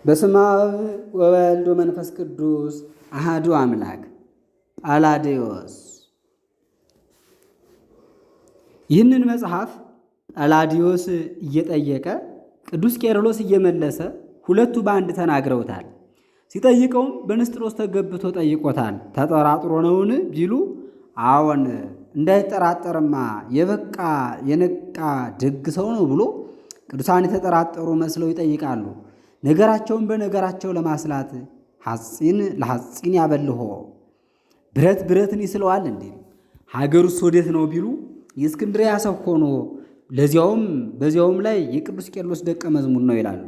በስመ አብ ወወልድ ወመንፈስ ቅዱስ አሐዱ አምላክ። ጳላዲዮስ። ይህንን መጽሐፍ ጳላዲዮስ እየጠየቀ ቅዱስ ቄርሎስ እየመለሰ ሁለቱ በአንድ ተናግረውታል። ሲጠይቀውም በንስጥሮስ ተገብቶ ጠይቆታል። ተጠራጥሮ ነውን ቢሉ አዎን እንዳይጠራጠርማ የበቃ የነቃ ደግ ሰው ነው ብሎ ቅዱሳን የተጠራጠሩ መስለው ይጠይቃሉ። ነገራቸውን በነገራቸው ለማስላት ሐፂን ለሐፂን ያበልሆ ብረት ብረትን ይስለዋል እንዲል ሀገሩስ ወዴት ነው ቢሉ የእስክንድርያ ሰው ሆኖ በዚያውም ላይ የቅዱስ ቄርሎስ ደቀ መዝሙር ነው ይላሉ።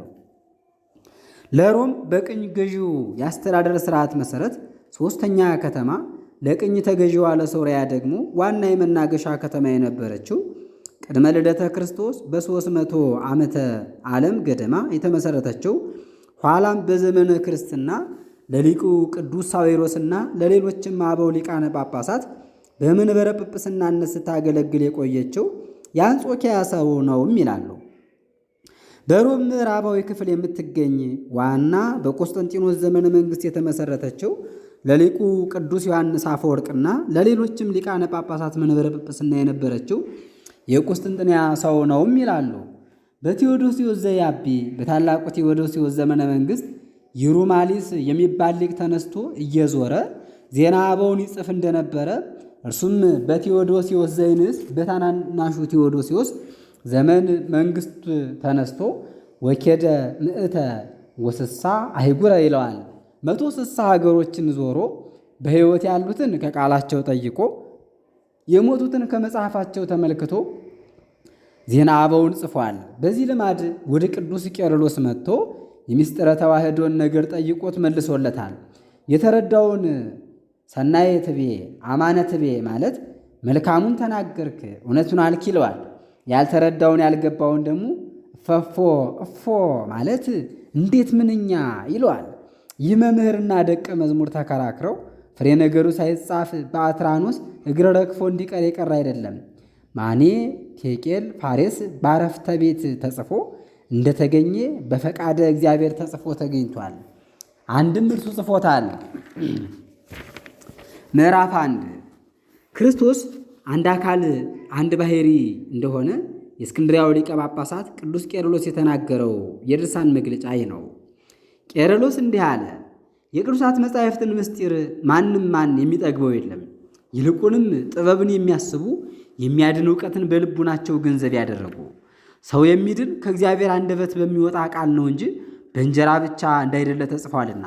ለሮም በቅኝ ገዢው የአስተዳደር ስርዓት መሰረት ሶስተኛ ከተማ፣ ለቅኝ ተገዢዋ ለሶርያ ደግሞ ዋና የመናገሻ ከተማ የነበረችው ቅድመ ልደተ ክርስቶስ በ300 ዓመተ ዓለም ገደማ የተመሰረተችው ኋላም በዘመነ ክርስትና ለሊቁ ቅዱስ ሳዊሮስና ለሌሎችም አበው ሊቃነ ጳጳሳት በመንበረ ጵጵስናነት ስታገለግል የቆየችው የአንጾኪያ ሰው ነውም ይላሉ። በሮም ምዕራባዊ ክፍል የምትገኝ ዋና በቆስጠንጢኖስ ዘመነ መንግሥት የተመሰረተችው ለሊቁ ቅዱስ ዮሐንስ አፈወርቅና ለሌሎችም ሊቃነ ጳጳሳት መንበረ ጵጵስና የነበረችው የቁስጥንጥንያ ሰው ነውም ይላሉ። በቴዎዶሲዎስ ዘያቢ በታላቁ ቴዎዶሲዎስ ዘመነ መንግሥት ይሩማሊስ የሚባል ሊቅ ተነስቶ እየዞረ ዜና አበውን ይጽፍ እንደነበረ እርሱም በቴዎዶሲዎስ ዘይንስ በታናናሹ ቴዎዶሲዎስ ዘመን መንግሥት ተነስቶ ወኬደ ምዕተ ወስሳ አይጉረ ይለዋል። 160 ሀገሮችን ዞሮ በሕይወት ያሉትን ከቃላቸው ጠይቆ የሞቱትን ከመጽሐፋቸው ተመልክቶ ዜና አበውን ጽፏል። በዚህ ልማድ ወደ ቅዱስ ቄርሎስ መጥቶ የምስጢረ ተዋህዶን ነገር ጠይቆት መልሶለታል። የተረዳውን ሰናየ ትቤ አማነ ትቤ ማለት መልካሙን ተናገርክ እውነቱን አልክ ይለዋል። ያልተረዳውን ያልገባውን ደግሞ ፈፎ እፎ ማለት እንዴት ምንኛ ይለዋል። ይህ መምህርና ደቀ መዝሙር ተከራክረው ፍሬ ነገሩ ሳይጻፍ በአትራኖስ እግረ ረግፎ እንዲቀር የቀረ አይደለም። ማኔ ቴቄል ፋሬስ ባረፍተ ቤት ተጽፎ እንደተገኘ በፈቃደ እግዚአብሔር ተጽፎ ተገኝቷል። አንድም እርሱ ጽፎታል። ምዕራፍ 1 ክርስቶስ አንድ አካል አንድ ባሕሪ እንደሆነ የእስክንድርያው ሊቀ ጳጳሳት ቅዱስ ቄርሎስ የተናገረው የድርሳን መግለጫ ይህ ነው። ቄርሎስ እንዲህ አለ። የቅዱሳት መጻሕፍትን ምስጢር ማን የሚጠግበው የለም። ይልቁንም ጥበብን የሚያስቡ የሚያድን እውቀትን በልቡናቸው ገንዘብ ያደረጉ ሰው የሚድን ከእግዚአብሔር አንደበት በሚወጣ ቃል ነው እንጂ በእንጀራ ብቻ እንዳይደለ ተጽፏልና።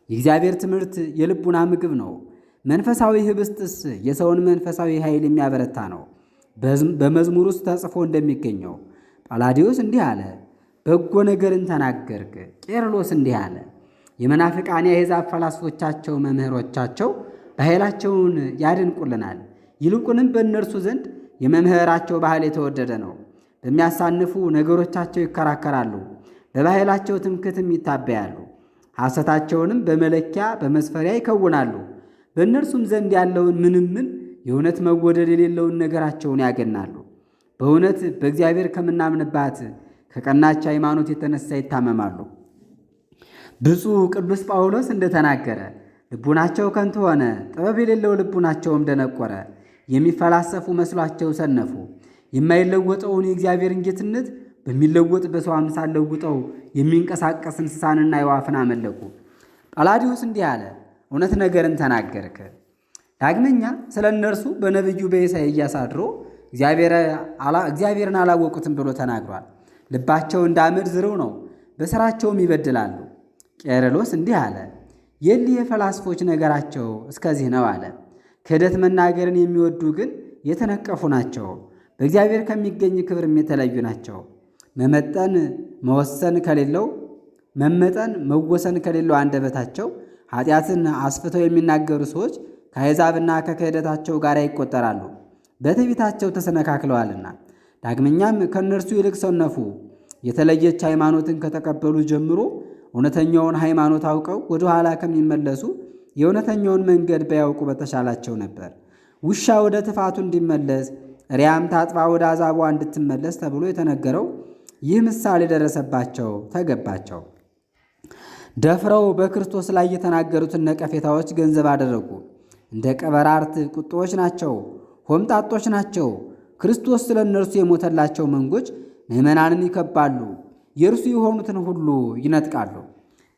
የእግዚአብሔር ትምህርት የልቡና ምግብ ነው። መንፈሳዊ ህብስትስ የሰውን መንፈሳዊ ኃይል የሚያበረታ ነው። በመዝሙር ውስጥ ተጽፎ እንደሚገኘው ጳላዲዮስ እንዲህ አለ። በጎ ነገርን ተናገርክ። ቄርሎስ እንዲህ አለ። የመናፍቃን የአሕዛብ ፈላስፎቻቸው መምህሮቻቸው በኃይላቸውን ያደንቁልናል። ይልቁንም በእነርሱ ዘንድ የመምህራቸው ባህል የተወደደ ነው። በሚያሳንፉ ነገሮቻቸው ይከራከራሉ፣ በባህላቸው ትምክህትም ይታበያሉ። ሐሰታቸውንም በመለኪያ በመስፈሪያ ይከውናሉ። በእነርሱም ዘንድ ያለውን ምንምን የእውነት መወደድ የሌለውን ነገራቸውን ያገናሉ። በእውነት በእግዚአብሔር ከምናምንባት ከቀናች ሃይማኖት የተነሳ ይታመማሉ። ብፁዕ ቅዱስ ጳውሎስ እንደተናገረ ልቡናቸው ከንቱ ሆነ፣ ጥበብ የሌለው ልቡናቸውም ደነቆረ። የሚፈላሰፉ መስሏቸው ሰነፉ። የማይለወጠውን የእግዚአብሔርን ጌትነት በሚለወጥ በሰው አምሳል ለውጠው የሚንቀሳቀስ እንስሳንና የዋፍን አመለኩ። ጳላዲዮስ እንዲህ አለ። እውነት ነገርን ተናገርክ። ዳግመኛ ስለ እነርሱ በነቢዩ በኢሳይያስ አድሮ እግዚአብሔርን አላወቁትም ብሎ ተናግሯል። ልባቸው እንደ አመድ ዝርው ነው፣ በሥራቸውም ይበድላሉ። ቄርሎስ እንዲህ አለ። የሊህ የፈላስፎች ነገራቸው እስከዚህ ነው አለ። ክህደት መናገርን የሚወዱ ግን የተነቀፉ ናቸው፣ በእግዚአብሔር ከሚገኝ ክብርም የተለዩ ናቸው። መመጠን መወሰን ከሌለው አንደበታቸው ኃጢአትን አስፍተው የሚናገሩ ሰዎች ከአሕዛብና ከክህደታቸው ጋር ይቆጠራሉ፣ በትዕቢታቸው ተሰነካክለዋልና። ዳግመኛም ከእነርሱ ይልቅ ሰነፉ። የተለየች ሃይማኖትን ከተቀበሉ ጀምሮ እውነተኛውን ሃይማኖት አውቀው ወደ ኋላ ከሚመለሱ የእውነተኛውን መንገድ ባያውቁ በተሻላቸው ነበር። ውሻ ወደ ትፋቱ እንዲመለስ ሪያም ታጥባ ወደ አዛቧ እንድትመለስ ተብሎ የተነገረው ይህ ምሳሌ ደረሰባቸው፣ ተገባቸው። ደፍረው በክርስቶስ ላይ የተናገሩትን ነቀፌታዎች ገንዘብ አደረጉ። እንደ ቀበራርት ቁጦዎች ናቸው፣ ሆምጣጦች ናቸው። ክርስቶስ ስለ እነርሱ የሞተላቸው መንጎች ምዕመናንን ይከባሉ፣ የእርሱ የሆኑትን ሁሉ ይነጥቃሉ።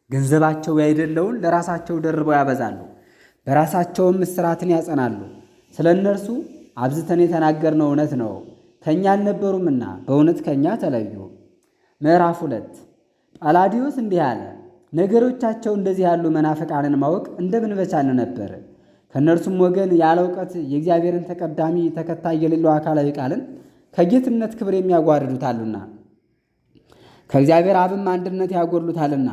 ገንዘባቸው ያይደለውን ለራሳቸው ደርበው ያበዛሉ፣ በራሳቸውም እስራትን ያጸናሉ። ስለ እነርሱ አብዝተን የተናገርነው እውነት ነው፣ ከእኛ አልነበሩምና በእውነት ከእኛ ተለዩ። ምዕራፍ 2 ጳላዲዮስ እንዲህ አለ። ነገሮቻቸው እንደዚህ ያሉ መናፍቃንን ማወቅ እንደምን በቻልን ነበር። ከእነርሱም ወገን ያለ እውቀት የእግዚአብሔርን ተቀዳሚ ተከታይ የሌለው አካላዊ ቃልን ከጌትነት ክብር የሚያጓርዱታልና ከእግዚአብሔር አብም አንድነት ያጎድሉታልና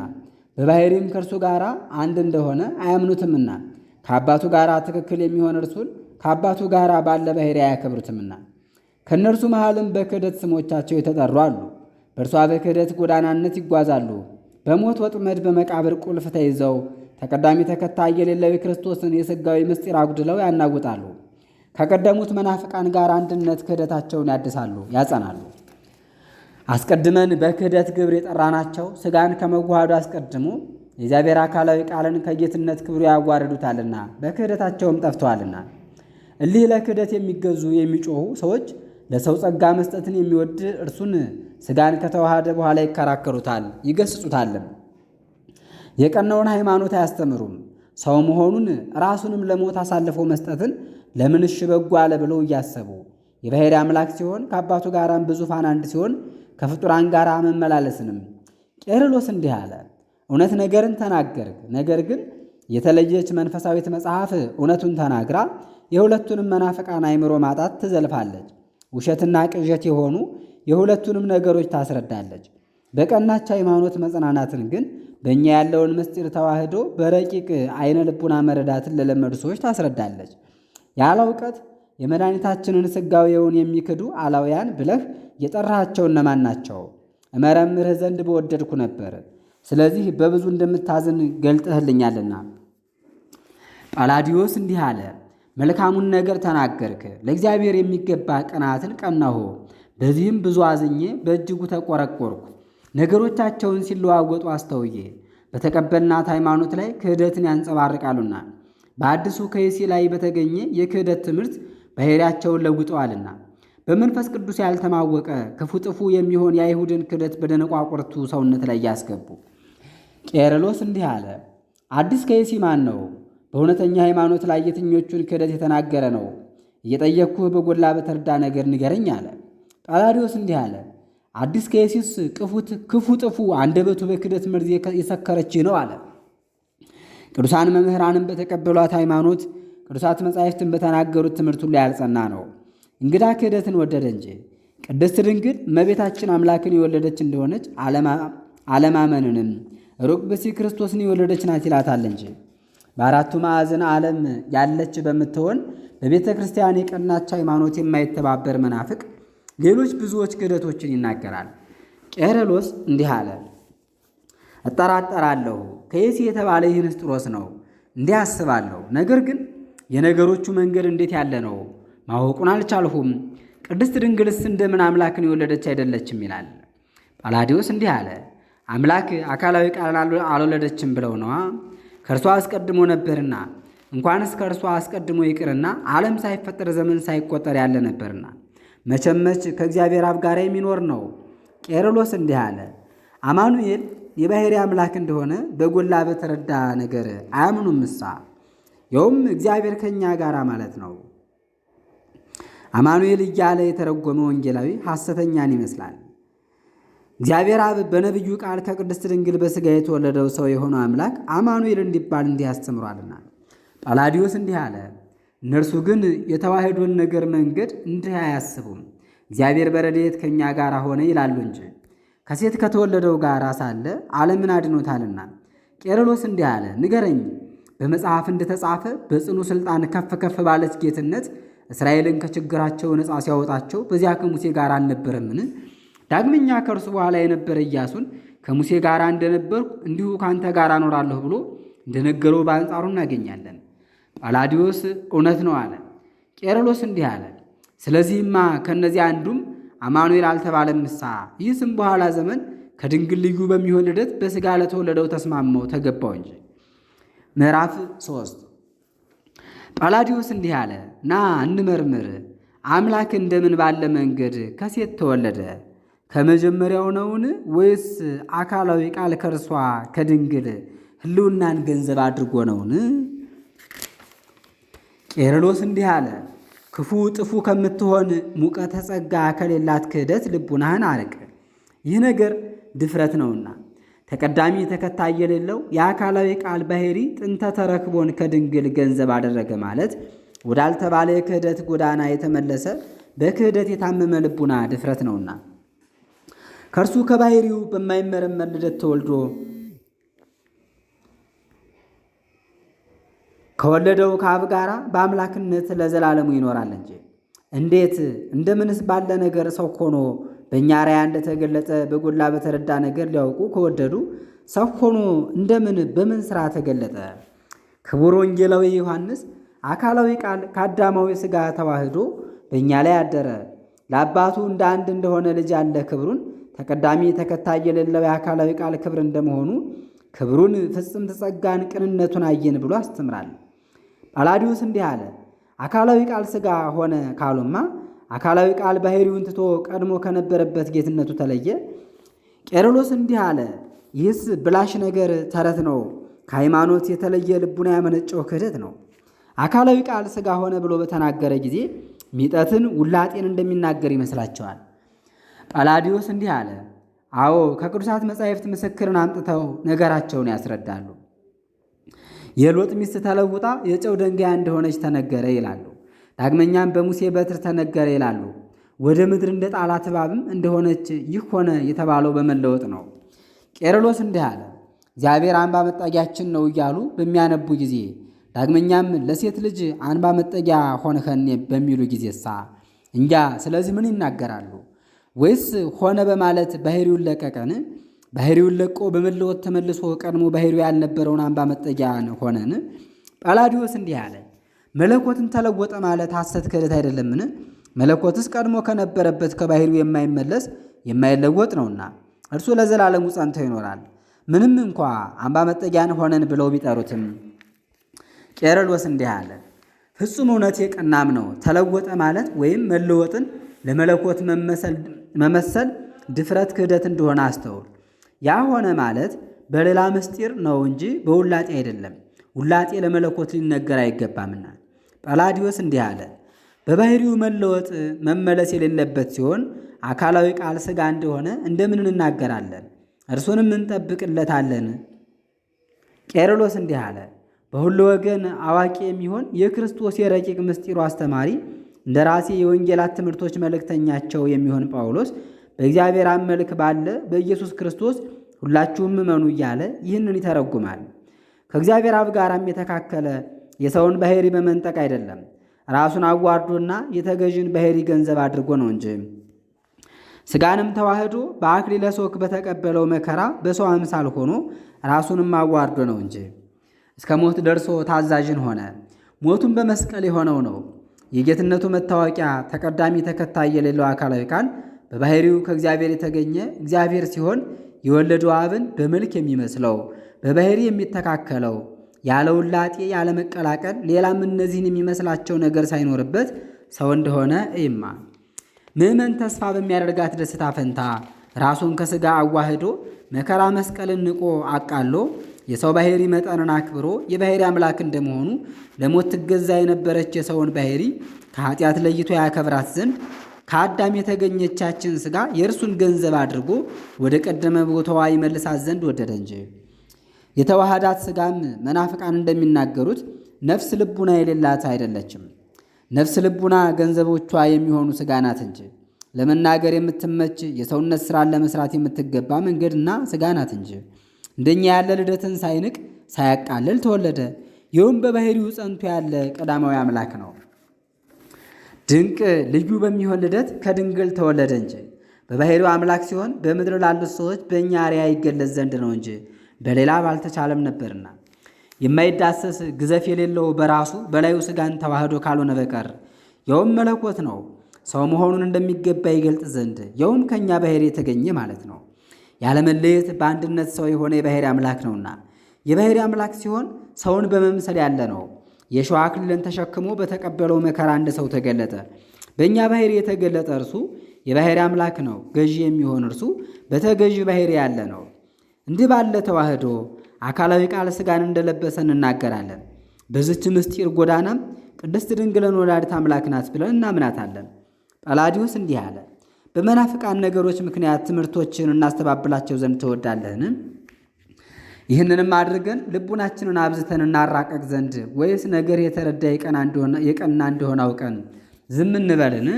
በባሕሪም ከእርሱ ጋር አንድ እንደሆነ አያምኑትምና ከአባቱ ጋር ትክክል የሚሆን እርሱን ከአባቱ ጋር ባለ ባሕሪ አያከብሩትምና ከእነርሱ መሃልም በክህደት ስሞቻቸው የተጠሩ አሉ። በእርሷ በክህደት ጎዳናነት ይጓዛሉ። በሞት ወጥመድ በመቃብር ቁልፍ ተይዘው ተቀዳሚ ተከታይ የሌለው የክርስቶስን የሥጋዊ ምስጢር አጉድለው ያናውጣሉ። ከቀደሙት መናፍቃን ጋር አንድነት ክህደታቸውን ያድሳሉ፣ ያጸናሉ። አስቀድመን በክህደት ግብር የጠራናቸው ሥጋን ከመዋሃዱ አስቀድሞ የእግዚአብሔር አካላዊ ቃልን ከጌትነት ክብሩ ያዋርዱታልና በክህደታቸውም ጠፍተዋልና። እሊህ ለክህደት የሚገዙ የሚጮኹ ሰዎች ለሰው ጸጋ መስጠትን የሚወድ እርሱን ሥጋን ከተዋሃደ በኋላ ይከራከሩታል፣ ይገስጹታልም። የቀናውን ሃይማኖት አያስተምሩም። ሰው መሆኑን ራሱንም ለሞት አሳልፎ መስጠትን ለምን እሺ በጎ አለ ብለው እያሰቡ የባሕርይ አምላክ ሲሆን ከአባቱ ጋራም በዙፋን አንድ ሲሆን ከፍጡራን ጋር መመላለስንም። ቄርሎስ እንዲህ አለ። እውነት ነገርን ተናገርክ፣ ነገር ግን የተለየች መንፈሳዊት መጽሐፍ እውነቱን ተናግራ የሁለቱንም መናፍቃን አእምሮ ማጣት ትዘልፋለች። ውሸትና ቅዠት የሆኑ የሁለቱንም ነገሮች ታስረዳለች። በቀናች ሃይማኖት መጽናናትን ግን በእኛ ያለውን ምስጢር ተዋህዶ በረቂቅ አይነ ልቡና መረዳትን ለለመዱ ሰዎች ታስረዳለች። ያለ እውቀት የመድኃኒታችንን ሥጋዌውን የሚክዱ አላውያን ብለህ የጠራሃቸው እነማን ናቸው? እመረምርህ ዘንድ በወደድኩ ነበር። ስለዚህ በብዙ እንደምታዝን ገልጠህልኛልና። ጳላዲዮስ እንዲህ አለ። መልካሙን ነገር ተናገርክ፣ ለእግዚአብሔር የሚገባ ቅንዓትን ቀናሁ። በዚህም ብዙ አዝኜ በእጅጉ ተቆረቆርኩ። ነገሮቻቸውን ሲለዋወጡ አስተውዬ በተቀበልናት ሃይማኖት ላይ ክህደትን ያንጸባርቃሉና በአዲሱ ከይሲ ላይ በተገኘ የክህደት ትምህርት ባሕርያቸውን ለውጠዋልና በመንፈስ ቅዱስ ያልተማወቀ ክፉ ጥፉ የሚሆን የአይሁድን ክህደት በደነቋቁርቱ ሰውነት ላይ ያስገቡ። ቄርሎስ እንዲህ አለ። አዲስ ከይሲ ማን ነው? በእውነተኛ ሃይማኖት ላይ የትኞቹን ክህደት የተናገረ ነው? እየጠየቅኩህ በጎላ በተረዳ ነገር ንገረኝ አለ። ጳላዲዮስ እንዲህ አለ። አዲስ ከይሲስ ክፉ ጥፉ አንደበቱ በክህደት መርዝ የሰከረች ነው አለ። ቅዱሳን መምህራንን በተቀበሏት ሃይማኖት ቅዱሳት መጻሕፍትን በተናገሩት ትምህርት ሁሉ ያልጸና ነው። እንግዳ ክህደትን ወደደ እንጂ ቅድስት ድንግል እመቤታችን አምላክን የወለደች እንደሆነች አለማመንንም ሩቅ ብእሲ ክርስቶስን የወለደች ናት ይላታል እንጂ በአራቱ ማዕዘን ዓለም ያለች በምትሆን በቤተ ክርስቲያን የቀናች ሃይማኖት የማይተባበር መናፍቅ ሌሎች ብዙዎች ክህደቶችን ይናገራል። ቄርሎስ እንዲህ አለ። እጠራጠራለሁ ከይሲ የተባለ ይህ ንስጥሮስ ነው፣ እንዲህ አስባለሁ። ነገር ግን የነገሮቹ መንገድ እንዴት ያለ ነው ማወቁን አልቻልሁም። ቅድስት ድንግልስ እንደምን አምላክን የወለደች አይደለችም ይላል። ጳላዲዮስ እንዲህ አለ። አምላክ አካላዊ ቃልን አልወለደችም ብለው ነዋ። ከእርሷ አስቀድሞ ነበርና፣ እንኳንስ ከእርሷ አስቀድሞ ይቅርና ዓለም ሳይፈጠር ዘመን ሳይቆጠር ያለ ነበርና መቼመች ከእግዚአብሔር አብ ጋር የሚኖር ነው። ቄርሎስ እንዲህ አለ። አማኑኤል የባሕርይ አምላክ እንደሆነ በጎላ በተረዳ ነገር አያምኑም ምሳ ይኸውም እግዚአብሔር ከእኛ ጋር ማለት ነው። አማኑኤል እያለ የተረጎመ ወንጌላዊ ሐሰተኛን ይመስላል። እግዚአብሔር አብ በነቢዩ ቃል ከቅድስት ድንግል በሥጋ የተወለደው ሰው የሆነው አምላክ አማኑኤል እንዲባል እንዲህ አስተምሯልና። ጳላዲዮስ እንዲህ አለ። እነርሱ ግን የተዋሕዶን ነገር መንገድ እንዲህ አያስቡም። እግዚአብሔር በረድኤት ከእኛ ጋር ሆነ ይላሉ እንጂ ከሴት ከተወለደው ጋር ሳለ ዓለምን አድኖታልና። ቄርሎስ እንዲህ አለ። ንገረኝ፣ በመጽሐፍ እንደተጻፈ በጽኑ ሥልጣን ከፍ ከፍ ባለች ጌትነት እስራኤልን ከችግራቸው ነፃ ሲያወጣቸው በዚያ ከሙሴ ጋር አልነበረምን? ዳግመኛ ከእርሱ በኋላ የነበረ ኢያሱን ከሙሴ ጋር እንደነበርኩ እንዲሁ ከአንተ ጋር እኖራለሁ ብሎ እንደነገረው በአንጻሩ እናገኛለን። ጳላዲዮስ እውነት ነው አለ። ቄርሎስ እንዲህ አለ። ስለዚህማ ከእነዚህ አንዱም አማኑኤል አልተባለም ምሳ ይህ ስም በኋላ ዘመን ከድንግል ልዩ በሚሆን ልደት በሥጋ ለተወለደው ተስማማው ተገባው እንጂ። ምዕራፍ 3 ጳላዲዮስ እንዲህ አለ። ና እንመርምር፣ አምላክ እንደምን ባለ መንገድ ከሴት ተወለደ? ከመጀመሪያው ነውን? ወይስ አካላዊ ቃል ከእርሷ ከድንግል ሕልውናን ገንዘብ አድርጎ ነውን? ቄርሎስ እንዲህ አለ። ክፉ ጥፉ ከምትሆን ሙቀተ ጸጋ ከሌላት ክህደት ልቡናህን አርቅ። ይህ ነገር ድፍረት ነውና ተቀዳሚ ተከታይ የሌለው የአካላዊ ቃል ባሕሪ ጥንተ ተረክቦን ከድንግል ገንዘብ አደረገ ማለት ወዳልተባለ የክህደት ጎዳና የተመለሰ በክህደት የታመመ ልቡና ድፍረት ነውና ከእርሱ ከባሕሪው በማይመረመር ልደት ተወልዶ ከወለደው ከአብ ጋራ በአምላክነት ለዘላለሙ ይኖራል እንጂ። እንዴት እንደምንስ ባለ ነገር ሰው ሆኖ በእኛ ራያ እንደተገለጠ በጎላ በተረዳ ነገር ሊያውቁ ከወደዱ ሰው ሆኖ እንደምን በምን ሥራ ተገለጠ? ክቡር ወንጌላዊ ዮሐንስ አካላዊ ቃል ከአዳማዊ ሥጋ ተዋህዶ በእኛ ላይ አደረ። ለአባቱ እንደ አንድ እንደሆነ ልጅ ያለ ክብሩን ተቀዳሚ ተከታይ የሌለው የአካላዊ ቃል ክብር እንደመሆኑ ክብሩን ፍጽምት ጸጋን ቅንነቱን አየን ብሎ አስተምራል። ጳላዲዮስ እንዲህ አለ። አካላዊ ቃል ሥጋ ሆነ ካሉማ አካላዊ ቃል ባሕሪውን ትቶ ቀድሞ ከነበረበት ጌትነቱ ተለየ። ቄርሎስ እንዲህ አለ። ይህስ ብላሽ ነገር ተረት ነው፣ ከሃይማኖት የተለየ ልቡና ያመነጨው ክህደት ነው። አካላዊ ቃል ሥጋ ሆነ ብሎ በተናገረ ጊዜ ሚጠትን ውላጤን እንደሚናገር ይመስላቸዋል። ጳላዲዮስ እንዲህ አለ። አዎ ከቅዱሳት መጻሕፍት ምስክርን አምጥተው ነገራቸውን ያስረዳሉ። የሎጥ ሚስት ተለውጣ የጨው ደንጋይ እንደሆነች ተነገረ ይላሉ። ዳግመኛም በሙሴ በትር ተነገረ ይላሉ። ወደ ምድር እንደ ጣላት እባብም እንደሆነች ይህ ሆነ የተባለው በመለወጥ ነው። ቄርሎስ እንዲህ አለ። እግዚአብሔር አንባ መጠጊያችን ነው እያሉ በሚያነቡ ጊዜ ዳግመኛም ለሴት ልጅ አንባ መጠጊያ ሆንኸን በሚሉ ጊዜሳ እንጃ ስለዚህ ምን ይናገራሉ? ወይስ ሆነ በማለት ባሕሪውን ለቀቀን? ባሕሪውን ለቆ በመለወጥ ተመልሶ ቀድሞ ባሕሪው ያልነበረውን አንባ መጠጊያ ሆነን? ጳላዲዮስ እንዲህ አለ። መለኮትን ተለወጠ ማለት ሐሰት ክህደት አይደለምን? መለኮትስ ቀድሞ ከነበረበት ከባሕሪው የማይመለስ የማይለወጥ ነውና እርሱ ለዘላለሙ ጸንቶ ይኖራል፣ ምንም እንኳ አንባ መጠጊያን ሆነን ብለው ቢጠሩትም። ቄርሎስ እንዲህ አለ። ፍጹም እውነት የቀናም ነው። ተለወጠ ማለት ወይም መለወጥን ለመለኮት መመሰል ድፍረት ክህደት እንደሆነ አስተውል። ያ ሆነ ማለት በሌላ ምስጢር ነው እንጂ በውላጤ አይደለም። ውላጤ ለመለኮት ሊነገር አይገባምና። ጳላዲዮስ እንዲህ አለ። በባሕሪው መለወጥ መመለስ የሌለበት ሲሆን አካላዊ ቃል ሥጋ እንደሆነ እንደምን እንናገራለን? እርሱንም እንጠብቅለታለን። ቄርሎስ እንዲህ አለ። በሁሉ ወገን አዋቂ የሚሆን የክርስቶስ የረቂቅ ምስጢሩ አስተማሪ እንደ ራሴ የወንጌላት ትምህርቶች መልእክተኛቸው የሚሆን ጳውሎስ በእግዚአብሔር አብ መልክ ባለ በኢየሱስ ክርስቶስ ሁላችሁም እመኑ እያለ ይህንን ይተረጉማል። ከእግዚአብሔር አብ ጋራም የተካከለ የሰውን ባሕሪ በመንጠቅ አይደለም፣ ራሱን አዋርዶና የተገዥን ባሕሪ ገንዘብ አድርጎ ነው እንጂ። ሥጋንም ተዋህዶ በአክሊለ ሦክ በተቀበለው መከራ በሰው አምሳል ሆኖ ራሱንም አዋርዶ ነው እንጂ እስከ ሞት ደርሶ ታዛዥን ሆነ። ሞቱን በመስቀል የሆነው ነው። የጌትነቱ መታወቂያ ተቀዳሚ ተከታይ የሌለው አካላዊ ቃል በባሕሪው ከእግዚአብሔር የተገኘ እግዚአብሔር ሲሆን የወለደው አብን በመልክ የሚመስለው በባሕሪ የሚተካከለው ያለ ውላጤ ያለ መቀላቀል ሌላም እነዚህን የሚመስላቸው ነገር ሳይኖርበት ሰው እንደሆነ እይማ። ምዕመን ተስፋ በሚያደርጋት ደስታ ፈንታ ራሱን ከሥጋ አዋህዶ መከራ መስቀልን ንቆ አቃሎ የሰው ባሕሪ መጠንን አክብሮ የባሕሪ አምላክ እንደመሆኑ ለሞት ትገዛ የነበረች የሰውን ባሕሪ ከኃጢአት ለይቶ ያከብራት ዘንድ ከአዳም የተገኘቻችን ሥጋ የእርሱን ገንዘብ አድርጎ ወደ ቀደመ ቦታዋ ይመልሳት ዘንድ ወደደ እንጂ። የተዋሃዳት ሥጋም መናፍቃን እንደሚናገሩት ነፍስ ልቡና የሌላት አይደለችም። ነፍስ ልቡና ገንዘቦቿ የሚሆኑ ሥጋ ናት እንጂ ለመናገር የምትመች የሰውነት ሥራን ለመስራት የምትገባ መንገድና ሥጋ ናት እንጂ። እንደኛ ያለ ልደትን ሳይንቅ ሳያቃልል ተወለደ። ይኸውም በባሕሪው ጸንቶ ያለ ቀዳማዊ አምላክ ነው። ድንቅ ልዩ በሚሆን ልደት ከድንግል ተወለደ እንጂ በባሕሪው አምላክ ሲሆን በምድር ላሉት ሰዎች በእኛ አርአያ ይገለጽ ዘንድ ነው እንጂ በሌላ ባልተቻለም ነበርና። የማይዳሰስ ግዘፍ የሌለው በራሱ በላዩ ሥጋን ተዋህዶ ካልሆነ በቀር ያውም መለኮት ነው። ሰው መሆኑን እንደሚገባ ይገልጥ ዘንድ ያውም ከእኛ ባሕሪ የተገኘ ማለት ነው። ያለመለየት በአንድነት ሰው የሆነ የባሕርይ አምላክ ነውና። የባሕርይ አምላክ ሲሆን ሰውን በመምሰል ያለ ነው። የእሾህ አክሊልን ተሸክሞ በተቀበለው መከራ እንደ ሰው ተገለጠ። በእኛ ባሕርይ የተገለጠ እርሱ የባሕርይ አምላክ ነው። ገዢ የሚሆን እርሱ በተገዢ ባሕርይ ያለ ነው። እንዲህ ባለ ተዋህዶ አካላዊ ቃል ሥጋን እንደለበሰ እንናገራለን። በዚች ምስጢር ጎዳናም ቅድስት ድንግልን ወላዲተ አምላክ ናት ብለን እናምናታለን። ጳላዲዮስ እንዲህ አለ። በመናፍቃን ነገሮች ምክንያት ትምህርቶችን እናስተባብላቸው ዘንድ ትወዳለህን? ይህንንም አድርገን ልቡናችንን አብዝተን እናራቀቅ ዘንድ ወይስ ነገር የተረዳ የቀና እንደሆነ አውቀን ዝም እንበልን?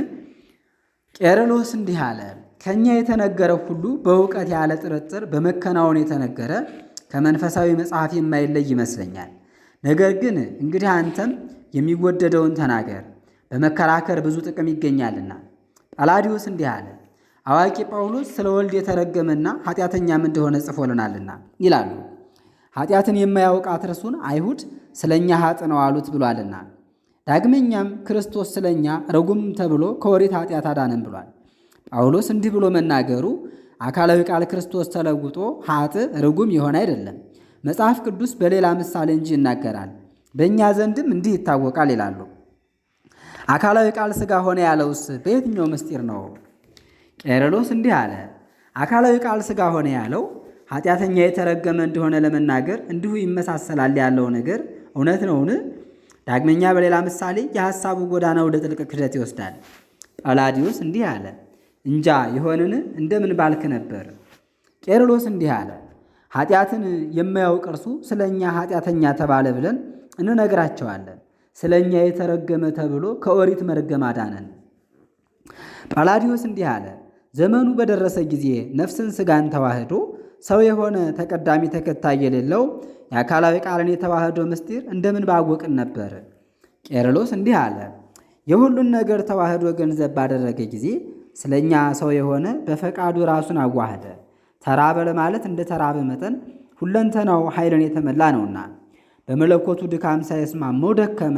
ቄርሎስ እንዲህ አለ። ከእኛ የተነገረው ሁሉ በእውቀት ያለ ጥርጥር በመከናወን የተነገረ ከመንፈሳዊ መጽሐፍ የማይለይ ይመስለኛል። ነገር ግን እንግዲህ አንተም የሚወደደውን ተናገር፣ በመከራከር ብዙ ጥቅም ይገኛልና። ጳላዲዮስ እንዲህ አለ። አዋቂ ጳውሎስ ስለ ወልድ የተረገመና ኃጢአተኛም እንደሆነ ጽፎልናልና ይላሉ። ኃጢአትን የማያውቃት እርሱን አይሁድ ስለ እኛ ኃጥ ነው አሉት ብሏልና። ዳግመኛም ክርስቶስ ስለ እኛ ርጉም ተብሎ ከኦሪት ኃጢአት አዳነን ብሏል። ጳውሎስ እንዲህ ብሎ መናገሩ አካላዊ ቃል ክርስቶስ ተለውጦ ኃጥ ርጉም የሆነ አይደለም። መጽሐፍ ቅዱስ በሌላ ምሳሌ እንጂ ይናገራል፣ በእኛ ዘንድም እንዲህ ይታወቃል ይላሉ። አካላዊ ቃል ሥጋ ሆነ ያለውስ በየትኛው ምስጢር ነው? ቄርሎስ እንዲህ አለ። አካላዊ ቃል ሥጋ ሆነ ያለው ኃጢአተኛ የተረገመ እንደሆነ ለመናገር እንዲሁ ይመሳሰላል ያለው ነገር እውነት ነውን? ዳግመኛ በሌላ ምሳሌ የሐሳቡ ጎዳና ወደ ጥልቅ ክህደት ይወስዳል። ጳላዲዮስ እንዲህ አለ። እንጃ ይሆንን እንደምን ባልክ ነበር። ቄርሎስ እንዲህ አለ። ኃጢአትን የማያውቅ እርሱ ስለ እኛ ኃጢአተኛ ተባለ ብለን እንነግራቸዋለን። ስለ እኛ የተረገመ ተብሎ ከኦሪት መርገም አዳነን። ጳላዲዮስ እንዲህ አለ። ዘመኑ በደረሰ ጊዜ ነፍስን ሥጋን ተዋህዶ ሰው የሆነ ተቀዳሚ ተከታይ የሌለው የአካላዊ ቃልን የተዋህዶ ምስጢር እንደምን ባወቅን ነበር። ቄርሎስ እንዲህ አለ። የሁሉን ነገር ተዋህዶ ገንዘብ ባደረገ ጊዜ ስለ እኛ ሰው የሆነ በፈቃዱ ራሱን አዋህደ። ተራበ ለማለት እንደ ተራበ መጠን ሁለንተናው ኃይልን የተመላ ነውና በመለኮቱ ድካም ሳይስማመው ደከመ።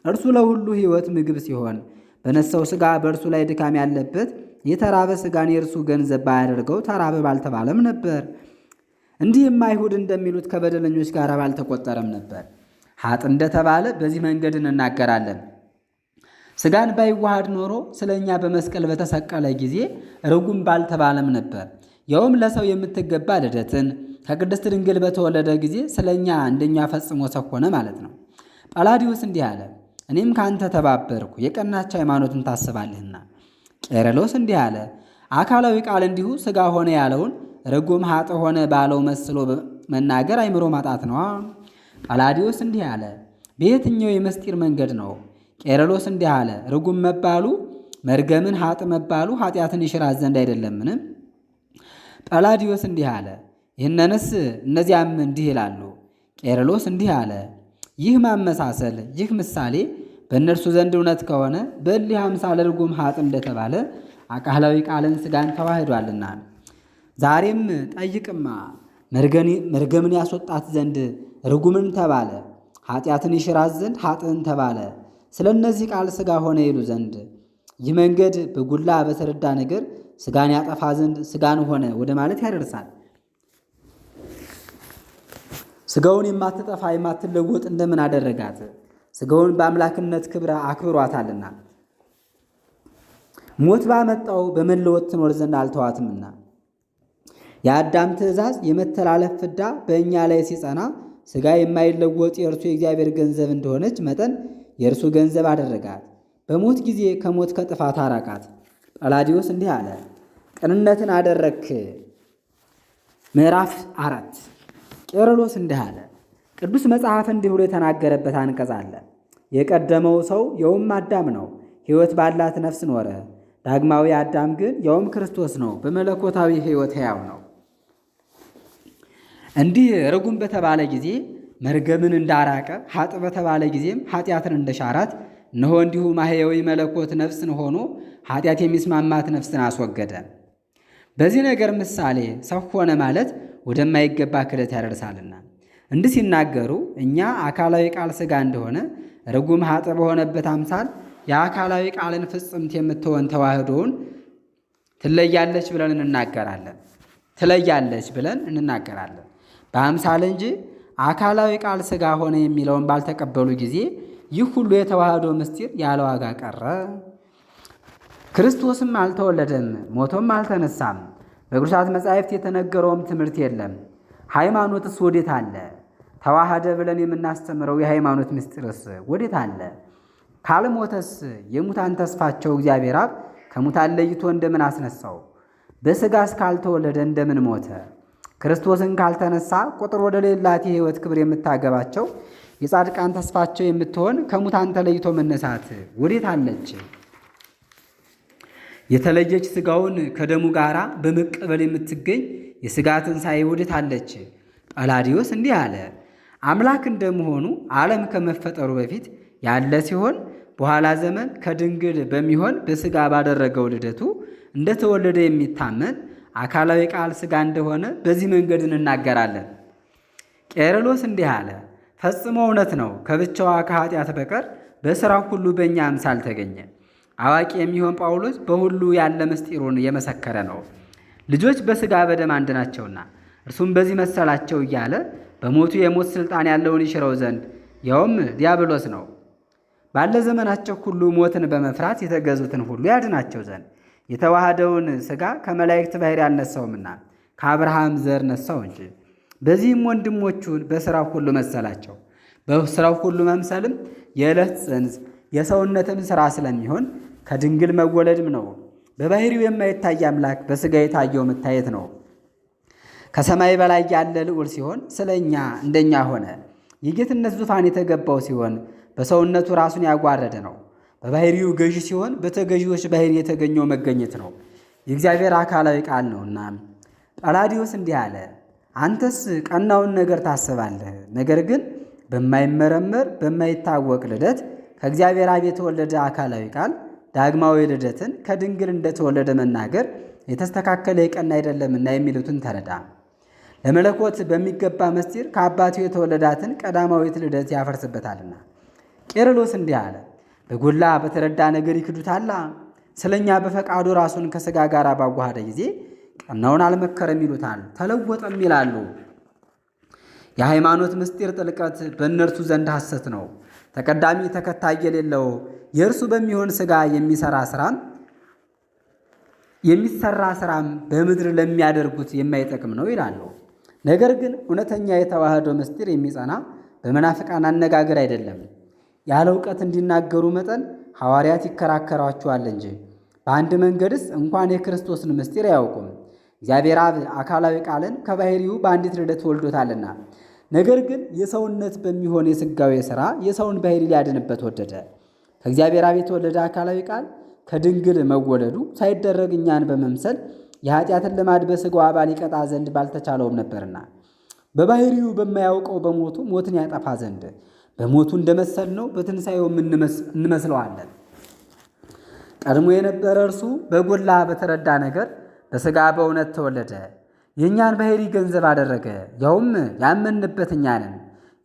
እርሱ ለሁሉ ሕይወት ምግብ ሲሆን በነሳው ሥጋ በእርሱ ላይ ድካም ያለበት የተራበ ሥጋን የእርሱ ገንዘብ ባያደርገው ተራበ ባልተባለም ነበር። እንዲህም አይሁድ እንደሚሉት ከበደለኞች ጋር ባልተቆጠረም ነበር። ኃጥ እንደተባለ በዚህ መንገድ እንናገራለን። ሥጋን ባይዋሃድ ኖሮ ስለ እኛ በመስቀል በተሰቀለ ጊዜ ርጉም ባልተባለም ነበር። ያውም ለሰው የምትገባ ልደትን ከቅድስት ድንግል በተወለደ ጊዜ ስለ እኛ እንደኛ ፈጽሞ ሰው ሆነ ማለት ነው። ጳላዲዮስ እንዲህ አለ። እኔም ከአንተ ተባበርኩ የቀናች ሃይማኖትን ታስባለህና። ቄርሎስ እንዲህ አለ። አካላዊ ቃል እንዲሁ ሥጋ ሆነ ያለውን ርጉም ኃጥ ሆነ ባለው መስሎ መናገር አይምሮ ማጣት ነዋ። ጳላዲዮስ እንዲህ አለ። በየትኛው የምስጢር መንገድ ነው? ቄርሎስ እንዲህ አለ። ርጉም መባሉ መርገምን፣ ኃጥ መባሉ ኃጢአትን ይሽራት ዘንድ አይደለምን? ጳላዲዮስ እንዲህ አለ። ይህንንስ እነዚያም እንዲህ ይላሉ። ቄርሎስ እንዲህ አለ። ይህ ማመሳሰል፣ ይህ ምሳሌ በእነርሱ ዘንድ እውነት ከሆነ በእሊህ አምሳለ ርጉም ኃጥ እንደተባለ አካላዊ ቃልን ሥጋን ተዋህዷልና። ዛሬም ጠይቅማ መርገምን ያስወጣት ዘንድ ርጉምን ተባለ፣ ኃጢአትን ይሽራት ዘንድ ኃጥን ተባለ። ስለ እነዚህ ቃል ሥጋ ሆነ ይሉ ዘንድ ይህ መንገድ በጉላ በተረዳ ነገር ሥጋን ያጠፋ ዘንድ ሥጋን ሆነ ወደ ማለት ያደርሳል። ሥጋውን የማትጠፋ የማትለወጥ እንደምን አደረጋት? ሥጋውን በአምላክነት ክብር አክብሯታልና። ሞት ባመጣው በመለወጥ ትኖር ዘንድ አልተዋትምና። የአዳም ትእዛዝ የመተላለፍ ፍዳ በእኛ ላይ ሲጸና ሥጋ የማይለወጥ የእርሱ የእግዚአብሔር ገንዘብ እንደሆነች መጠን የእርሱ ገንዘብ አደረጋት። በሞት ጊዜ ከሞት ከጥፋት አራቃት። ጳላዲዮስ እንዲህ አለ። ቅንነትን አደረግክ። ምዕራፍ 4 ቄርሎስ እንዲህ አለ። ቅዱስ መጽሐፍ እንዲህ ብሎ የተናገረበት አንቀጽ አለ። የቀደመው ሰው የውም አዳም ነው፣ ሕይወት ባላት ነፍስ ኖረ። ዳግማዊ አዳም ግን የውም ክርስቶስ ነው፣ በመለኮታዊ ሕይወት ሕያው ነው። እንዲህ ርጉም በተባለ ጊዜ መርገምን እንዳራቀ፣ ኃጥ በተባለ ጊዜም ኃጢአትን እንደሻራት፣ እነሆ እንዲሁ ማሕየዊ መለኮት ነፍስን ሆኖ ኃጢአት የሚስማማት ነፍስን አስወገደ። በዚህ ነገር ምሳሌ ሰው ሆነ ማለት ወደማይገባ ክህደት ያደርሳልና። እንዲህ ሲናገሩ እኛ አካላዊ ቃል ሥጋ እንደሆነ ርጉም ኃጥ በሆነበት አምሳል የአካላዊ ቃልን ፍጽምት የምትሆን ተዋህዶውን ትለያለች ብለን እንናገራለን። ትለያለች ብለን እንናገራለን። በአምሳል እንጂ አካላዊ ቃል ሥጋ ሆነ የሚለውን ባልተቀበሉ ጊዜ ይህ ሁሉ የተዋህዶ ምስጢር ያለ ዋጋ ቀረ። ክርስቶስም አልተወለደም፣ ሞቶም አልተነሳም። በቅዱሳት መጻሕፍት የተነገረውም ትምህርት የለም። ሃይማኖትስ ወዴት አለ? ተዋህደ ብለን የምናስተምረው የሃይማኖት ምስጢርስ ወዴት አለ? ካልሞተስ የሙታን ተስፋቸው እግዚአብሔር አብ ከሙታን ለይቶ እንደምን አስነሳው? በሥጋስ ካልተወለደ እንደምን ሞተ? ክርስቶስን ካልተነሳ ቁጥር ወደ ሌላት የሕይወት ክብር የምታገባቸው የጻድቃን ተስፋቸው የምትሆን ከሙታን ተለይቶ መነሳት ወዴት አለች? የተለየች ሥጋውን ከደሙ ጋር በመቀበል የምትገኝ የሥጋ ትንሣኤ ወዴት አለች? ጳላዲዮስ እንዲህ አለ። አምላክ እንደመሆኑ ዓለም ከመፈጠሩ በፊት ያለ ሲሆን በኋላ ዘመን ከድንግል በሚሆን በሥጋ ባደረገው ልደቱ እንደተወለደ የሚታመን አካላዊ ቃል ሥጋ እንደሆነ በዚህ መንገድ እንናገራለን። ቄርሎስ እንዲህ አለ። ፈጽሞ እውነት ነው። ከብቻዋ ከኃጢአት በቀር በሥራው ሁሉ በእኛ አምሳል ተገኘ። አዋቂ የሚሆን ጳውሎስ በሁሉ ያለ ምስጢሩን የመሰከረ ነው። ልጆች በሥጋ በደም አንድ ናቸውና እርሱም በዚህ መሰላቸው እያለ በሞቱ የሞት ሥልጣን ያለውን ይሽረው ዘንድ ያውም ዲያብሎስ ነው። ባለ ዘመናቸው ሁሉ ሞትን በመፍራት የተገዙትን ሁሉ ያድናቸው ዘንድ የተዋህደውን ሥጋ ከመላእክት ባሕርይ አልነሳውምና ከአብርሃም ዘር ነሳው እንጂ። በዚህም ወንድሞቹን በሥራው ሁሉ መሰላቸው። በሥራው ሁሉ መምሰልም የዕለት ጽንስ የሰውነትም ሥራ ስለሚሆን ከድንግል መወለድም ነው። በባሕርዩ የማይታይ አምላክ በሥጋ የታየው መታየት ነው። ከሰማይ በላይ ያለ ልዑል ሲሆን ስለ እኛ እንደኛ ሆነ። የጌትነት ዙፋን የተገባው ሲሆን በሰውነቱ ራሱን ያጓረደ ነው። በባሕርዩ ገዢ ሲሆን በተገዢዎች ባሕርይ የተገኘው መገኘት ነው። የእግዚአብሔር አካላዊ ቃል ነውና። ጳላዲዮስ እንዲህ አለ። አንተስ ቀናውን ነገር ታስባለህ፣ ነገር ግን በማይመረመር በማይታወቅ ልደት ከእግዚአብሔር አብ የተወለደ አካላዊ ቃል ዳግማዊ ልደትን ከድንግል እንደተወለደ መናገር የተስተካከለ የቀና አይደለምና የሚሉትን ተረዳ። ለመለኮት በሚገባ ምስጢር ከአባቱ የተወለዳትን ቀዳማዊት ልደት ያፈርስበታልና። ቄርሎስ እንዲህ አለ። በጎላ በተረዳ ነገር ይክዱታላ። ስለኛ በፈቃዱ ራሱን ከሥጋ ጋር ባዋሃደ ጊዜ ቀናውን አልመከረም ይሉታል፣ ተለወጠም ይላሉ። የሃይማኖት ምስጢር ጥልቀት በእነርሱ ዘንድ ሐሰት ነው። ተቀዳሚ ተከታይ የሌለው የእርሱ በሚሆን ሥጋ የሚሰራ ሥራም በምድር ለሚያደርጉት የማይጠቅም ነው ይላሉ። ነገር ግን እውነተኛ የተዋህዶ ምስጢር የሚጸና በመናፍቃን አነጋገር አይደለም። ያለ እውቀት እንዲናገሩ መጠን ሐዋርያት ይከራከሯቸዋል እንጂ በአንድ መንገድስ እንኳን የክርስቶስን ምስጢር አያውቁም። እግዚአብሔር አብ አካላዊ ቃልን ከባሕርዩ በአንዲት ልደት ወልዶታልና። ነገር ግን የሰውነት በሚሆን የሥጋዌ ሥራ የሰውን ባሕርይ ሊያድንበት ወደደ። ከእግዚአብሔር አብ የተወለደ አካላዊ ቃል ከድንግል መወለዱ ሳይደረግ እኛን በመምሰል የኃጢአትን ልማድ በሥጋው አባል ይቀጣ ዘንድ ባልተቻለውም ነበርና በባሕርዩ በማያውቀው በሞቱ ሞትን ያጠፋ ዘንድ በሞቱ እንደመሰልነው በትንሣኤውም እንመስለዋለን። ቀድሞ የነበረ እርሱ በጎላ በተረዳ ነገር በሥጋ በእውነት ተወለደ። የእኛን ባሕርይ ገንዘብ አደረገ። ያውም ያመንበት እኛ ነን።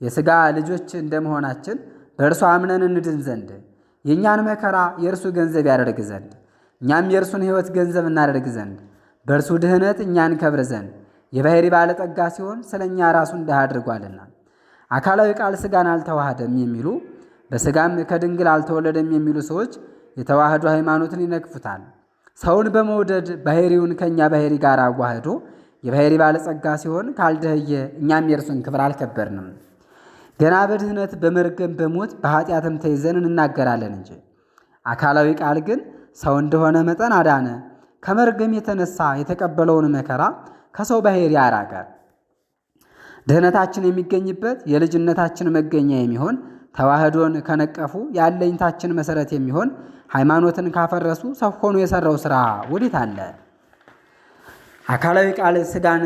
የሥጋ ልጆች እንደመሆናችን በእርሱ አምነን እንድን ዘንድ የእኛን መከራ የእርሱ ገንዘብ ያደርግ ዘንድ እኛም የእርሱን ሕይወት ገንዘብ እናደርግ ዘንድ በእርሱ ድህነት እኛን ከብር ዘንድ የባሕርይ ባለጠጋ ሲሆን ስለ እኛ ራሱን ድሃ አድርጓልና። አካላዊ ቃል ሥጋን አልተዋህደም የሚሉ በሥጋም ከድንግል አልተወለደም የሚሉ ሰዎች የተዋህዶ ሃይማኖትን ይነቅፉታል። ሰውን በመውደድ ባሕርዩን ከእኛ ባሕርይ ጋር አዋህዶ የባሕርይ ባለጸጋ ሲሆን ካልደኸየ እኛም የእርሱን ክብር አልከበርንም። ገና በድህነት በመርገም በሞት በኃጢአትም ተይዘን እንናገራለን እንጂ አካላዊ ቃል ግን ሰው እንደሆነ መጠን አዳነ። ከመርገም የተነሳ የተቀበለውን መከራ ከሰው ባሕርይ አራቀ። ድህነታችን የሚገኝበት የልጅነታችን መገኛ የሚሆን ተዋህዶን ከነቀፉ የአለኝታችን መሠረት የሚሆን ሃይማኖትን ካፈረሱ ሰው ሆኖ የሠራው ሥራ ወዴት አለ? አካላዊ ቃል ሥጋን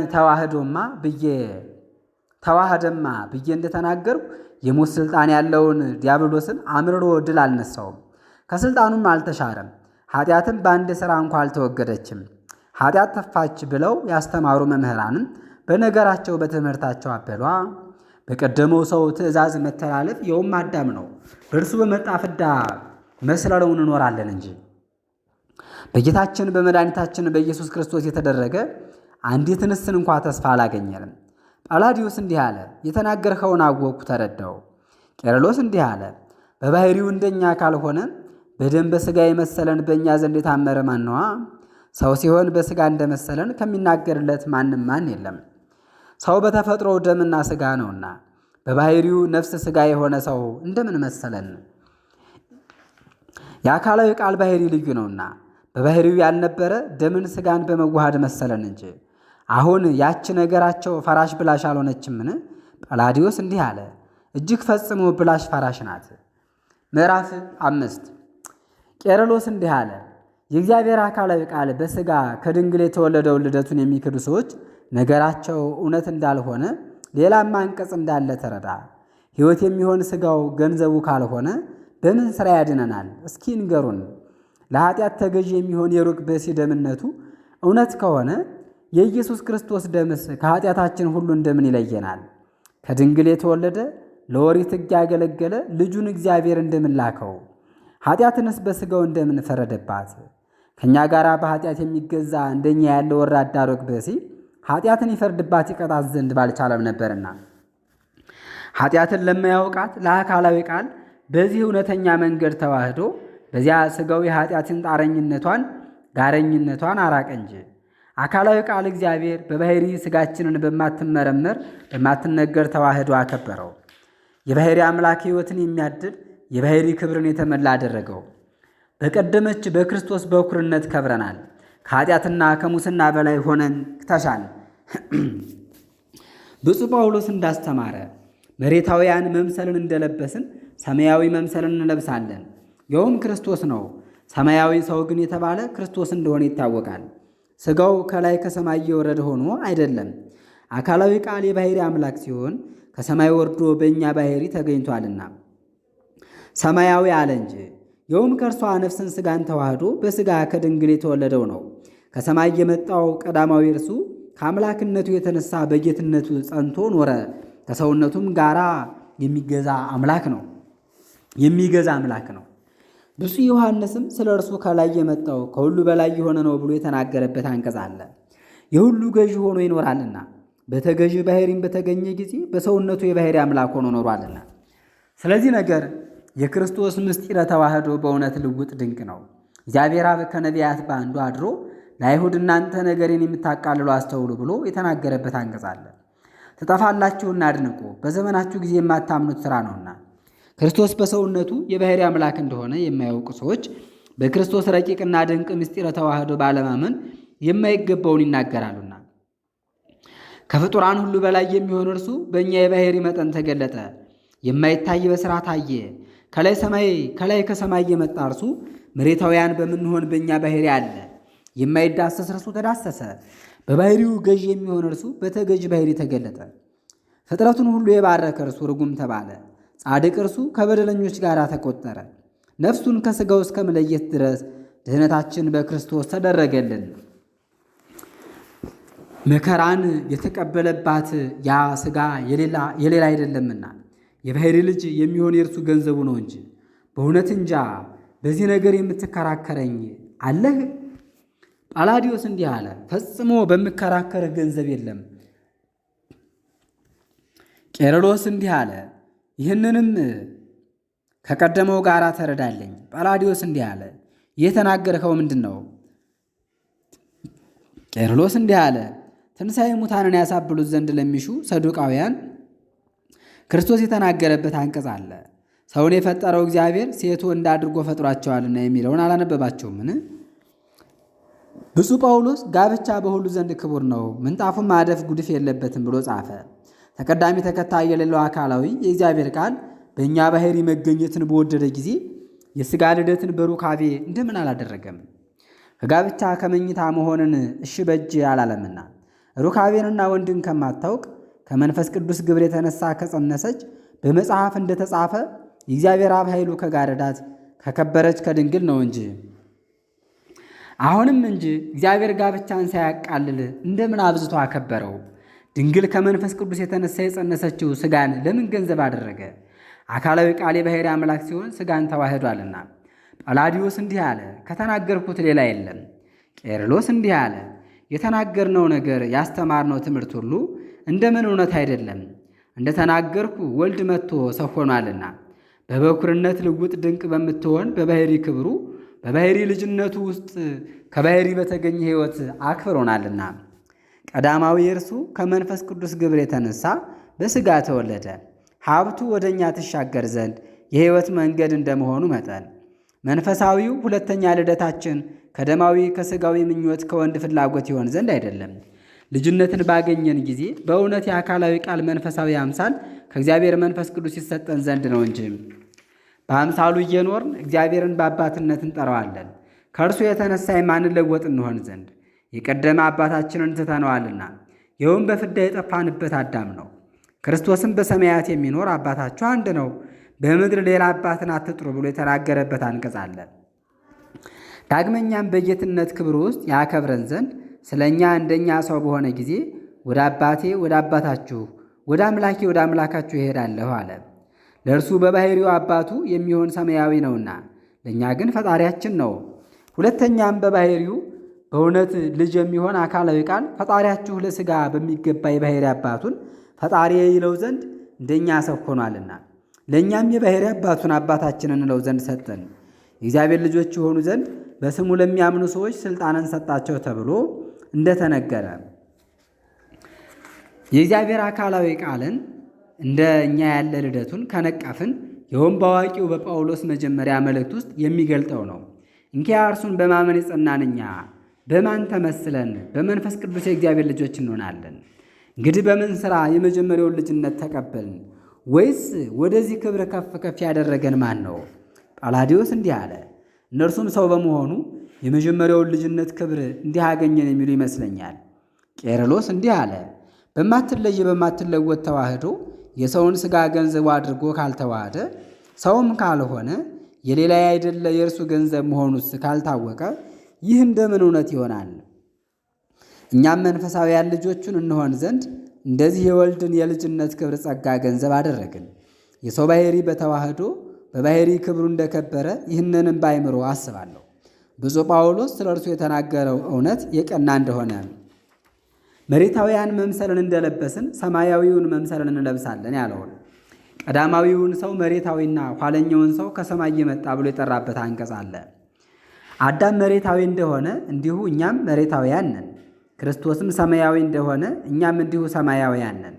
ተዋህደማ ብዬ እንደተናገርኩ የሞት ሥልጣን ያለውን ዲያብሎስን አምርሮ ድል አልነሳውም፣ ከሥልጣኑም አልተሻረም። ኃጢአትም በአንድ ሥራ እንኳ አልተወገደችም። ኃጢአት ተፋች ብለው ያስተማሩ መምህራንም በነገራቸው በትምህርታቸው አበሏ። በቀደመው ሰው ትእዛዝ መተላለፍ የውም አዳም ነው። በእርሱ በመጣ ፍዳ መስለነው እንኖራለን እንጂ በጌታችን በመድኃኒታችን በኢየሱስ ክርስቶስ የተደረገ አንዲትንስ እንኳ ተስፋ አላገኘንም። ጳላዲዮስ እንዲህ አለ፣ የተናገርኸውን አወቅሁ ተረዳው። ቄርሎስ እንዲህ አለ፣ በባሕሪው እንደኛ ካልሆነ በደም በሥጋ የመሰለን በእኛ ዘንድ የታመረ ማን ነዋ? ሰው ሲሆን በሥጋ እንደመሰለን ከሚናገርለት ማን የለም። ሰው በተፈጥሮው ደምና ሥጋ ነውና በባሕሪው ነፍስ ሥጋ የሆነ ሰው እንደምን መሰለን? የአካላዊ ቃል ባሕሪ ልዩ ነውና በባሕሪው ያልነበረ ደምን ሥጋን በመዋሃድ መሰለን እንጂ። አሁን ያች ነገራቸው ፈራሽ ብላሽ አልሆነችምን? ጳላዲዮስ እንዲህ አለ፣ እጅግ ፈጽሞ ብላሽ ፈራሽ ናት። ምዕራፍ 5 ቄርሎስ እንዲህ አለ፣ የእግዚአብሔር አካላዊ ቃል በሥጋ ከድንግል የተወለደውን ልደቱን የሚክዱ ሰዎች ነገራቸው እውነት እንዳልሆነ ሌላም አንቀጽ እንዳለ ተረዳ። ሕይወት የሚሆን ሥጋው ገንዘቡ ካልሆነ በምን ሥራ ያድነናል? እስኪ ንገሩን። ለኃጢአት ተገዥ የሚሆን የሩቅ ብእሲ ደምነቱ እውነት ከሆነ የኢየሱስ ክርስቶስ ደምስ ከኃጢአታችን ሁሉ እንደምን ይለየናል? ከድንግል የተወለደ ለኦሪት ሕግ ያገለገለ ልጁን እግዚአብሔር እንደምን ላከው? ኃጢአትንስ በሥጋው እንደምን ፈረደባት? ከእኛ ጋር በኃጢአት የሚገዛ እንደኛ ያለ ወራዳ ሩቅ ብእሲ ኃጢአትን ይፈርድባት ይቀጣት ዘንድ ባልቻለም ነበርና ኃጢአትን ለማያውቃት ለአካላዊ ቃል በዚህ እውነተኛ መንገድ ተዋህዶ በዚያ ሥጋዊ ኃጢአትን ጣረኝነቷን ጋረኝነቷን አራቀ እንጂ። አካላዊ ቃል እግዚአብሔር በባሕሪ ሥጋችንን በማትመረመር በማትነገር ተዋህዶ አከበረው። የባሕሪ አምላክ ሕይወትን የሚያድል የባሕሪ ክብርን የተመላ አደረገው። በቀደመች በክርስቶስ በኩርነት ከብረናል። ከኃጢአትና ከሙስና በላይ ሆነን ተሻል። ብፁዕ ጳውሎስ እንዳስተማረ መሬታውያን መምሰልን እንደለበስን ሰማያዊ መምሰልን እንለብሳለን። ይኸውም ክርስቶስ ነው። ሰማያዊ ሰው ግን የተባለ ክርስቶስ እንደሆነ ይታወቃል። ሥጋው ከላይ ከሰማይ የወረደ ሆኖ አይደለም። አካላዊ ቃል የባሕሪ አምላክ ሲሆን ከሰማይ ወርዶ በእኛ ባሕሪ ተገኝቷልና ሰማያዊ አለ እንጂ። ይኸውም ከእርሷ ነፍስን ሥጋን ተዋህዶ በሥጋ ከድንግል የተወለደው ነው። ከሰማይ የመጣው ቀዳማዊ እርሱ ከአምላክነቱ የተነሳ በጌትነቱ ጸንቶ ኖረ። ከሰውነቱም ጋራ የሚገዛ አምላክ ነው። ብፁዕ ዮሐንስም ስለ እርሱ ከላይ የመጣው ከሁሉ በላይ የሆነ ነው ብሎ የተናገረበት አንቀጽ አለ። የሁሉ ገዢ ሆኖ ይኖራልና በተገዢ ባሕሪም በተገኘ ጊዜ በሰውነቱ የባሕሪ አምላክ ሆኖ ኖሯልና። ስለዚህ ነገር የክርስቶስ ምስጢረ ተዋህዶ በእውነት ልውጥ ድንቅ ነው። እግዚአብሔር አብ ከነቢያት በአንዱ አድሮ ለአይሁድ እናንተ ነገሬን የምታቃልሉ አስተውሉ ብሎ የተናገረበት አንቀጽ አለ። ትጠፋላችሁና አድንቁ፣ በዘመናችሁ ጊዜ የማታምኑት ሥራ ነውና። ክርስቶስ በሰውነቱ የባሕሪ አምላክ እንደሆነ የማያውቁ ሰዎች በክርስቶስ ረቂቅና ድንቅ ምስጢረ ተዋህዶ ባለማመን የማይገባውን ይናገራሉና ከፍጡራን ሁሉ በላይ የሚሆን እርሱ በእኛ የባሕሪ መጠን ተገለጠ። የማይታይ በሥራ ታየ። ከላይ ከሰማይ የመጣ እርሱ መሬታውያን በምንሆን በእኛ ባሕሪ አለ። የማይዳሰስ እርሱ ተዳሰሰ። በባሕሪው ገዥ የሚሆን እርሱ በተገዥ ባሕሪ ተገለጠ። ፍጥረቱን ሁሉ የባረከ እርሱ ርጉም ተባለ። ጻድቅ እርሱ ከበደለኞች ጋር ተቆጠረ። ነፍሱን ከሥጋው እስከ መለየት ድረስ ድኅነታችን በክርስቶስ ተደረገልን። መከራን የተቀበለባት ያ ሥጋ የሌላ አይደለምና የባሕሪ ልጅ የሚሆን የእርሱ ገንዘቡ ነው እንጂ። በእውነት እንጃ በዚህ ነገር የምትከራከረኝ አለህ? ጳላዲዮስ እንዲህ አለ፣ ፈጽሞ በምከራከርህ ገንዘብ የለም። ቄርሎስ እንዲህ አለ፣ ይህንንም ከቀደመው ጋር ተረዳለኝ። ጳላዲዮስ እንዲህ አለ፣ የተናገርኸው ምንድን ነው? ቄርሎስ እንዲህ አለ፣ ትንሣኤ ሙታንን ያሳብሉት ዘንድ ለሚሹ ሰዱቃውያን ክርስቶስ የተናገረበት አንቀጽ አለ። ሰውን የፈጠረው እግዚአብሔር ሴት ወንድ አድርጎ ፈጥሯቸዋልና የሚለውን አላነበባቸውምን? ብፁዕ ጳውሎስ ጋብቻ በሁሉ ዘንድ ክቡር ነው፣ ምንጣፉም አደፍ ጉድፍ የለበትም ብሎ ጻፈ። ተቀዳሚ ተከታይ የሌለው አካላዊ የእግዚአብሔር ቃል በእኛ ባሕሪ መገኘትን በወደደ ጊዜ የሥጋ ልደትን በሩካቤ እንደምን አላደረገም? ከጋብቻ ከመኝታ መሆንን እሺ በጅ አላለምና ሩካቤንና ወንድን ከማታውቅ ከመንፈስ ቅዱስ ግብር የተነሳ ከጸነሰች በመጽሐፍ እንደተጻፈ የእግዚአብሔር አብ ኃይሉ ከጋረዳት ከከበረች ከድንግል ነው እንጂ። አሁንም እንጂ እግዚአብሔር ጋብቻን ሳያቃልል እንደምን አብዝቶ አከበረው? ድንግል ከመንፈስ ቅዱስ የተነሳ የጸነሰችው ሥጋን ለምን ገንዘብ አደረገ? አካላዊ ቃል የባሕሪ አምላክ ሲሆን ሥጋን ተዋህዷልና። ጳላዲዮስ እንዲህ አለ፣ ከተናገርኩት ሌላ የለም። ቄርሎስ እንዲህ አለ፣ የተናገርነው ነገር ያስተማርነው ትምህርት ሁሉ እንደምን እውነት አይደለም? እንደተናገርኩ ወልድ መጥቶ ሰው ሆኗልና በበኩርነት ልውጥ ድንቅ በምትሆን በባሕሪ ክብሩ በባሕሪ ልጅነቱ ውስጥ ከባሕሪ በተገኘ ሕይወት አክብሮናልና ቀዳማዊ እርሱ ከመንፈስ ቅዱስ ግብር የተነሳ በሥጋ ተወለደ። ሀብቱ ወደ እኛ ትሻገር ዘንድ የሕይወት መንገድ እንደመሆኑ መጠን መንፈሳዊው ሁለተኛ ልደታችን ከደማዊ ከሥጋዊ ምኞት ከወንድ ፍላጎት ይሆን ዘንድ አይደለም። ልጅነትን ባገኘን ጊዜ በእውነት የአካላዊ ቃል መንፈሳዊ አምሳል ከእግዚአብሔር መንፈስ ቅዱስ ይሰጠን ዘንድ ነው እንጂ በአምሳሉ እየኖርን እግዚአብሔርን በአባትነት እንጠራዋለን። ከእርሱ የተነሳ የማንለወጥ እንሆን ዘንድ የቀደመ አባታችንን ትተነዋልና ይኸውም በፍዳ የጠፋንበት አዳም ነው። ክርስቶስም በሰማያት የሚኖር አባታችሁ አንድ ነው፣ በምድር ሌላ አባትን አትጥሩ ብሎ የተናገረበት አንቀጽ አለ። ዳግመኛም በጌትነት ክብር ውስጥ ያከብረን ዘንድ ስለ እኛ እንደኛ ሰው በሆነ ጊዜ ወደ አባቴ ወደ አባታችሁ ወደ አምላኬ ወደ አምላካችሁ ይሄዳለሁ አለ። ለእርሱ በባሕሪው አባቱ የሚሆን ሰማያዊ ነውና ለእኛ ግን ፈጣሪያችን ነው። ሁለተኛም በባሕሪው በእውነት ልጅ የሚሆን አካላዊ ቃል ፈጣሪያችሁ ለሥጋ በሚገባ የባሕሪ አባቱን ፈጣሪ ይለው ዘንድ እንደኛ ሰው ሆኗልና ለእኛም የባሕሪ አባቱን አባታችን እንለው ዘንድ ሰጠን። የእግዚአብሔር ልጆች የሆኑ ዘንድ በስሙ ለሚያምኑ ሰዎች ሥልጣንን ሰጣቸው ተብሎ እንደተነገረ የእግዚአብሔር አካላዊ ቃልን እንደ እኛ ያለ ልደቱን ከነቀፍን ይኸውም በአዋቂው በጳውሎስ መጀመሪያ መልእክት ውስጥ የሚገልጠው ነው። እንኪያ እርሱን በማመን የጸናን እኛ በማን ተመስለን በመንፈስ ቅዱስ የእግዚአብሔር ልጆች እንሆናለን? እንግዲህ በምን ሥራ የመጀመሪያውን ልጅነት ተቀበልን? ወይስ ወደዚህ ክብር ከፍ ከፍ ያደረገን ማን ነው? ጳላዲዮስ እንዲህ አለ። እነርሱም ሰው በመሆኑ የመጀመሪያውን ልጅነት ክብር እንዲህ አገኘን የሚሉ ይመስለኛል። ቄርሎስ እንዲህ አለ። በማትለይ በማትለወጥ ተዋህዶ የሰውን ሥጋ ገንዘቡ አድርጎ ካልተዋሃደ ሰውም ካልሆነ የሌላ አይደለ የእርሱ ገንዘብ መሆኑስ ካልታወቀ ይህ እንደምን እውነት ይሆናል? እኛም መንፈሳውያን ልጆቹን እንሆን ዘንድ እንደዚህ የወልድን የልጅነት ክብር ጸጋ ገንዘብ አደረግን። የሰው ባሕሪ በተዋህዶ በባሕሪ ክብሩ እንደከበረ ይህንንም በአእምሮ አስባለሁ። ብፁዕ ጳውሎስ ስለ እርሱ የተናገረው እውነት የቀና እንደሆነ መሬታውያን መምሰልን እንደለበስን ሰማያዊውን መምሰልን እንለብሳለን ያለውን ቀዳማዊውን ሰው መሬታዊና ኋለኛውን ሰው ከሰማይ የመጣ ብሎ የጠራበት አንቀጽ አለ። አዳም መሬታዊ እንደሆነ እንዲሁ እኛም መሬታውያን ነን። ክርስቶስም ሰማያዊ እንደሆነ እኛም እንዲሁ ሰማያውያን ነን።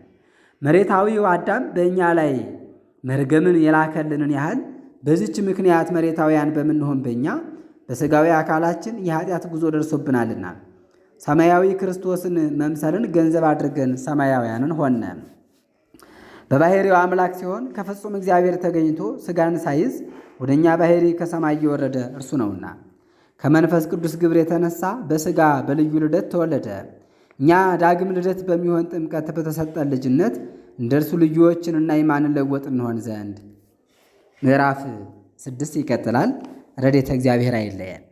መሬታዊው አዳም በእኛ ላይ መርገምን የላከልንን ያህል በዚች ምክንያት መሬታውያን በምንሆን በእኛ በሥጋዊ አካላችን የኃጢአት ጉዞ ደርሶብናልና ሰማያዊ ክርስቶስን መምሰልን ገንዘብ አድርገን ሰማያውያንን ሆነ። በባሕሪው አምላክ ሲሆን ከፍጹም እግዚአብሔር ተገኝቶ ሥጋን ሳይዝ ወደ እኛ ባሕሪ ከሰማይ የወረደ እርሱ ነውና ከመንፈስ ቅዱስ ግብር የተነሳ በሥጋ በልዩ ልደት ተወለደ። እኛ ዳግም ልደት በሚሆን ጥምቀት በተሰጠን ልጅነት እንደ እርሱ ልዩዎችንና የማንለወጥ እንሆን ዘንድ። ምዕራፍ 6 ይቀጥላል። ረድኤተ እግዚአብሔር አይለየን።